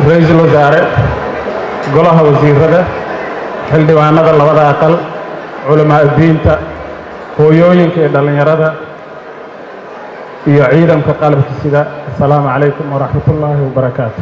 ra'iisul wasaare golaha wasiirada xildhibaanada labada aqal culamaa diinta hooyooyinka iyo dhalinyarada iyo ciidanka qalabka sida assalaamu calaykum waraxmatullaahi wabarakaatu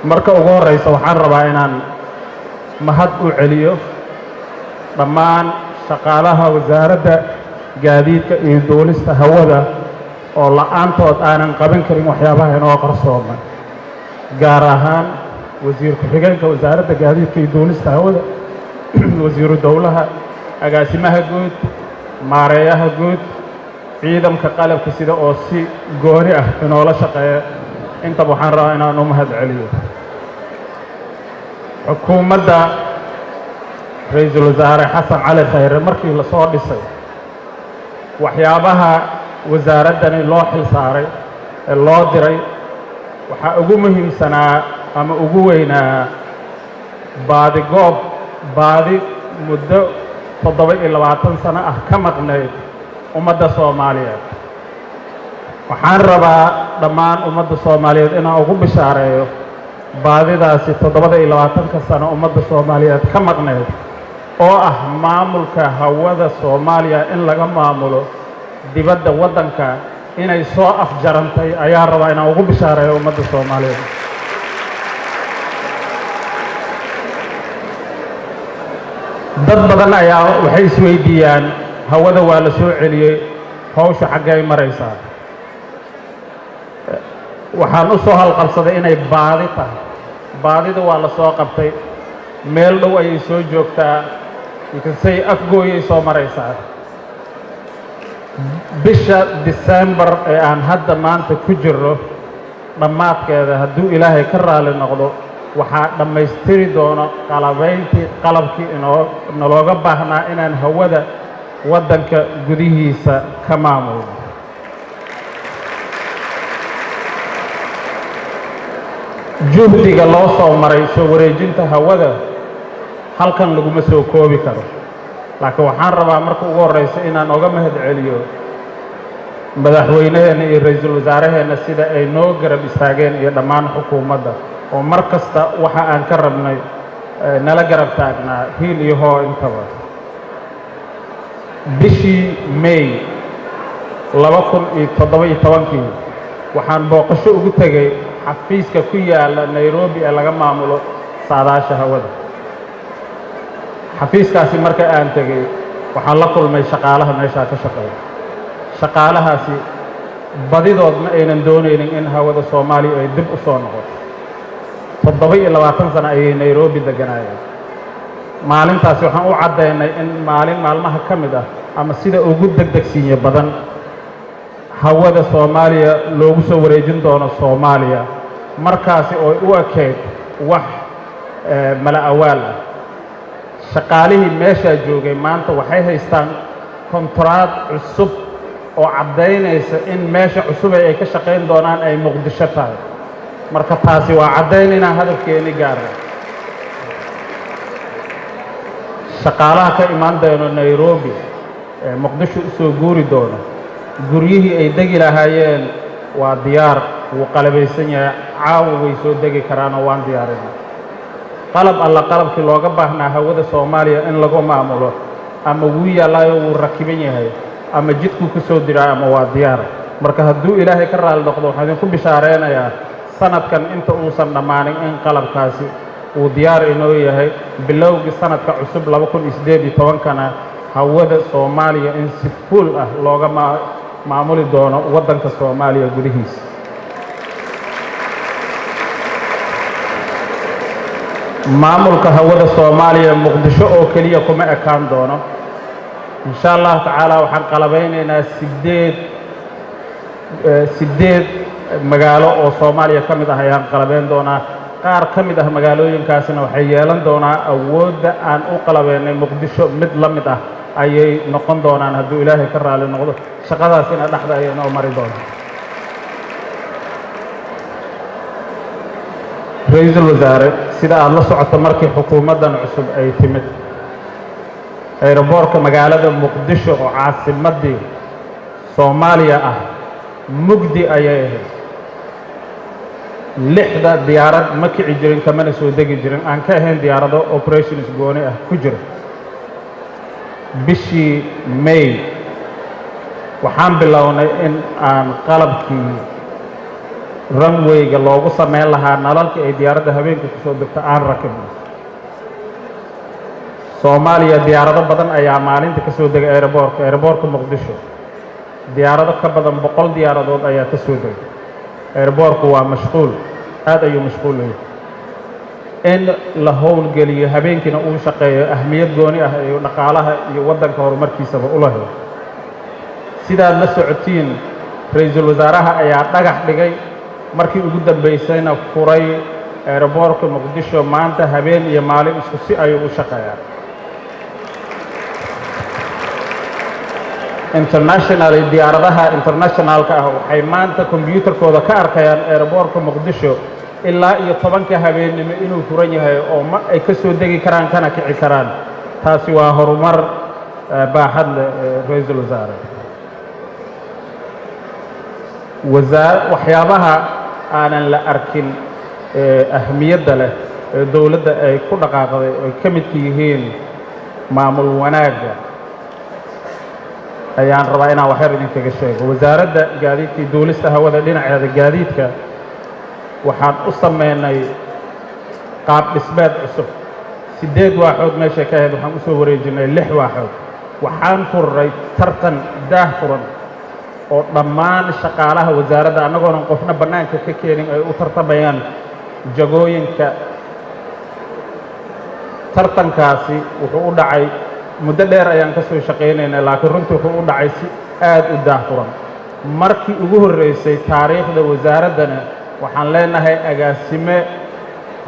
marka ugu horeysa waxaan rabaa inaan mahad u celiyo dhammaan shaqaalaha wasaaradda gaadiidka iyo duulista hawada oo la'aantood aanan qaban karin waxyaabaha inoo qarsooma gaar ahaan wasiir ku-xigeenka wasaaradda gaadiidka iyo duulista hawada wasiiru dowlaha agaasimaha guud maareeyaha guud ciidanka qalabka sida oo si gooni ah inoola shaqeeya intaba waxaan rabaa inaan u mahad celiyo xukuumadda ra'iisul wasaare xasan cali khayre markii la soo dhisay waxyaabaha wasaaraddani loo xil saaray ee loo diray waxaa ugu muhiimsanaa ama ugu weynaa baadi muddo 27 sano ah ka maqnayd ummadda Soomaaliyeed waxaan rabaa dhammaan ummadda Soomaaliyeed inaan ugu bishaareeyo baadidaasi 27 sano ummadda Soomaaliyeed ka maqnayd oo ah maamulka hawada Soomaaliya in laga maamulo dibadda waddanka inay soo afjarantay ayaan rabaa inaan ugu bishaareeyo ummadda Soomaaliyeed dad badan ayaa waxay isweydiiyaan hawada waa la soo celiyey hawsha xaggay maraysaa waxaan u soo halqabsaday inay baadi tahay baadida waa la soo qabtay meel dhow ayay soo joogtaa inkastay afgooyay soo maraysaa bisha December ee aan hadda maanta ku jirro dhammaadkeeda hadduu ilaahay ka raali noqdo waxaa dhammaystiri doono qalabkii nalooga baahnaa inaan hawada waddanka gudihiisa ka maamulno juhdiga loo soo maray soo wareejinta hawada halkan laguma soo koobi karo laakiin waxaan rabaa marka ugu horeysa inaan oga mahad celiyo madaxweynaheena iyo ra'iisul wasaaraheena sida ay noo garab istaageen iyo dhammaan xukuumadda oo mar kasta waxa aan ka rabnay nala garab taagnaa hiil iyo hoo intaba bishii May 2017 waxaan booqasho ugu tagay xafiiska ku yaala Nairobi ee laga maamulo saadaasha hawada xafiiskaasi marka aan tagay waxaan la kulmay shaqaalaha meesha ka shaqeeya shaqaalahaasi badidood ma aynan doonaynin in hawada Soomaaliya ay dib u soo noqoto 27 sano ayay Nairobi deganaayeen maalintaasi waxaan u cadeynay in maalmaha ka mid ah ama sida ugu degdegsiinyo badan hawada Soomaaliya loogu soo wareejin doono Soomaaliya markaasi oo u ekeyd wax mala awaal ah shaqaalihii meesha joogay maanta waxay haystaan kontraad cusub oo cadeynaysa in meesha cusub ay ka shaqeyn doonaan ay Muqdisho tahay marka taasi waa cadeynayna hadafkeeni gaara shaqaalaha ka imaan doono Nairobi Muqdisho soo guuri doono guryihii ay degi lahaayeen waa diyaar wuu qalabaysan yahay caawa way soo degi karaan oo waan diyaarinay qalabkii looga baahnaa hawada Soomaaliya in lagu maamulo ama wuu yaalaayo wuu rakiban yahay ama jidku ku soo diraa ama waa diyaar marka hadduu ilaahay ka raali noqdo waxaan idinku bishaareeynayaa sanadkan inta uusan dhammaanin in qalabkaasi uu diyaar inoo yahay bilowgii sanadka cusub 2018kana hawada Soomaaliya in si full ah looga maamuli doono waddanka Soomaaliya gudihiisa maamulka hawada Soomaaliya Muqdisho oo kaliya kuma ekaan doono insha Allah tacaala waxaan qalabeynaynaa 8 magaalo oo Soomaaliya ka mid ah ayaan qalabeyn doonaa qaar ka mid ah magaalooyinkaasina waxay yeelan doonaa awoodda aan u qalabeynay Muqdisho mid la mid ah ayay noqon doonaan hadduu ilaahay ka raali noqdo shaqadaasina dhaxda ayay noo mari doontaa ra'iisul wasaare sida aad la socoto markii xukuumaddan cusub ay timid aeroboortka magaalada Muqdisho oo caasimadii Soomaaliya ah mugdi ayay ahayd lixda diyaarad ma kici jirin kamana soo degi jirin aan ka ahayn diyaarado operations gooni ah ku jira bishii May waxaan bilownay in aan qalabkii runway-ga loogu sameyn lahaa nalalka ay diyaaradda habeenkii ku soo degto aan rakibno Soomaaliya diyaarado badan ayaa maalinta ka soo degay airportka Muqdisho diyaarado ka badan 100 diyaaradood ayaa ka soo degay airportku waa mashquul aad ayuu mashquul yahay in la howlgeliyo habeenkiina uu shaqeeyo ahmiyad gooni ah ee dhaqaalaha iyo waddanka horumarkiisaba u lahayd sidaad la socotiin ra'iisul wasaaraha ayaa dhagax dhigay markii ugu dambeysayna furay airportka Muqdisho maanta habeen iyo maalin isku si ayuu u shaqeeyaa international diyaaradaha internationalka ah waxay maanta computerkooda ka arkayaan airportka Muqdisho ilaa iyo 10ka habeenimo inuu furan yahay oo ma ay ka soo degi karaan kana kici karaan taasi waa horumar baaxad leh ra'iisul wasaare waxyaabaha aanan la arkin ahmiyadda leh ee dawladda ay ku dhaqaaqday ay ka mid yihiin maamul wanaagga ayaan rabaa inaan wax yar idinkaga sheego wasaaradda gaadiidka iyo duulista hawada dhinaceeda gaadiidka waxaan u sameynay qaab dhismeed cusub 8 waaxood meesha ka ahayd waxaan u soo wareejinay 6 waaxood waxaan furay tartan daah furan oo dhammaan shaqaalaha wasaaradda annagoona qofna bannaanka ka keenin ay u tartamayaan jagooyinka tartankaasi wuxuu u dhacay muddo dheer ayaan ka soo shaqaynaynay laakiin runtii wuxuu u dhacay si aad u daahfuran markii ugu horreysay taariikhda wasaaraddana waxaan leenahay agaasime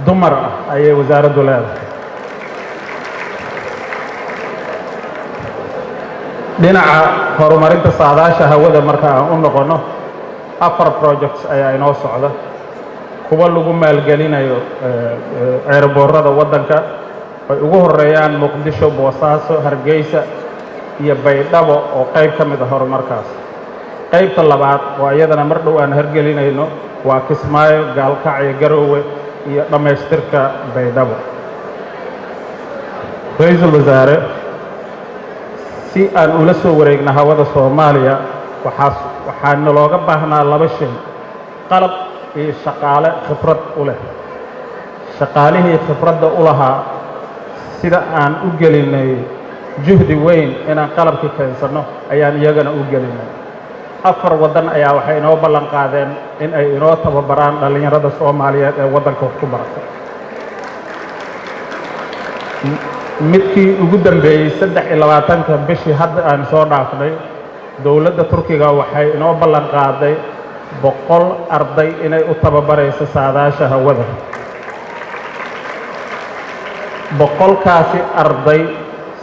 dumar ah ayay wasaaraddu leedahay dhinaca horumarinta saadaasha hawada marka aan u noqono 4 projects ayaa inoo socda kuwa lagu maalgelinayo airportada waddanka ay ugu horeeyaan Muqdisho Boosaaso Hargeysa iyo Baydhabo oo qayb ka mid ah horumarkaas qaybta labaad oo iyadana mar dhow aan hirgelinayno waa Kismaayo Gaalkacyo Garowe iyo dhamaystirka Baydhabo ra'iisul wasaare si aan ula soo wareegna hawada Soomaaliya waxaan looga baahnaa 2 shay qalab iyo shaqaale khibrad u leh shaqaalihii khibradda u lahaa sida aan u gelinay juhdi weyn inaan qalabka keensano ayaan iyagana u gelinay 4 waddan ayaa waxay inoo ballan qaadeen in ay inoo tababaraan dhalinyarada Soomaaliyeed ee waddanka ku baratay midkii ugu dambeeyay 23 bishii hadda aan soo dhaafnay dawladda Turkiga waxay inoo ballan qaaday 100 arday inay u tababarayso saadaasha hawada 100kaasi arday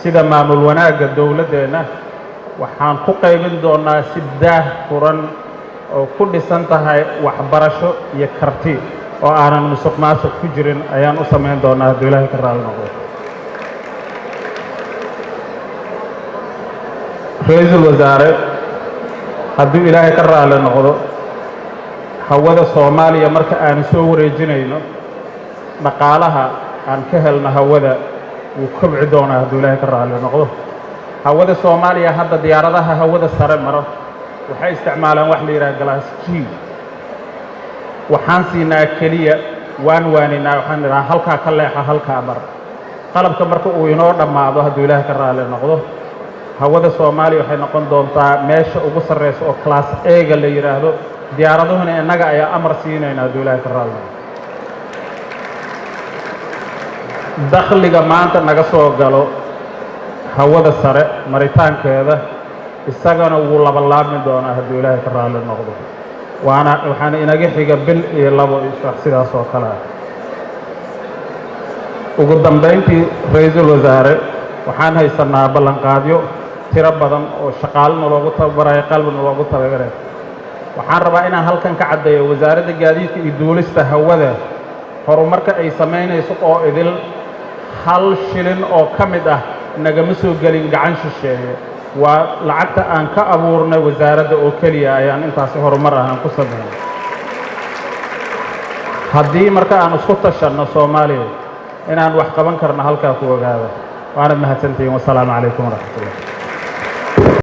sida maamul wanaagga dawladdeena waxaan ku qaybin doonaa si daah furan oo ku dhisan tahay waxbarasho iyo karti oo aanan musuqmaasuq ku jirin ayaan u samayn doonaa haddii Ilaahay ka raali noqdo ra'iisul wasaare haddii Ilaahay ka raali noqdo hawada Soomaaliya marka aan soo wareejinayno dhaqaalaha aan ka helno hawada wuu kobci doonaa haddii Ilaahay ka raali noqdo hawada Soomaaliya hadda diyaaradaha hawada sare maro waxay isticmaalaan wax la yiraahdo glass G waxaan siinaa kaliya waaninaa waxaan nidhahaa halkaa ka leexa halkaa mar qalabka marka uu inoo dhammaado haddii Ilaahay ka raali noqdo hawada Soomaaliya waxay noqon doontaa meesha ugu sarreysa oo class A-ga la yiraahdo diyaaraduhuna innaga ayaa amar siinayna haddii Ilaahay ka raali noqdo dakhliga maanta naga soo galo hawada sare maritaankeeda isagana wuu labanlaabmi doonaa haddii Ilaahay ka raali noqdo waxaana inaga xiga bil iyo 2 sidaas oo kale ah ugu dambeyntii ra'iisul wasaare waxaan haysanaa ballanqaadyo tiro badan oo shaqaalana loogu tababarayo qalbina loogu tababaray waxaan rabaa inaan halkan ka caddeeyo wasaaradda gaadiidka iyo duulista hawada horumarka ay samaynayso oo idil 1 shilin oo ka mid ah nagama soo gelin gacan shisheeye waa lacagta aan ka abuurnay wasaaradda oo keliya ayaan intaasi horumar ahaan ku sameeyay haddii marka aan isku tashanno Soomaaliya inaan wax qaban karno halkaa ku ogaada waana mahadsantihiin wasalaamu calaykum waraxmatullahi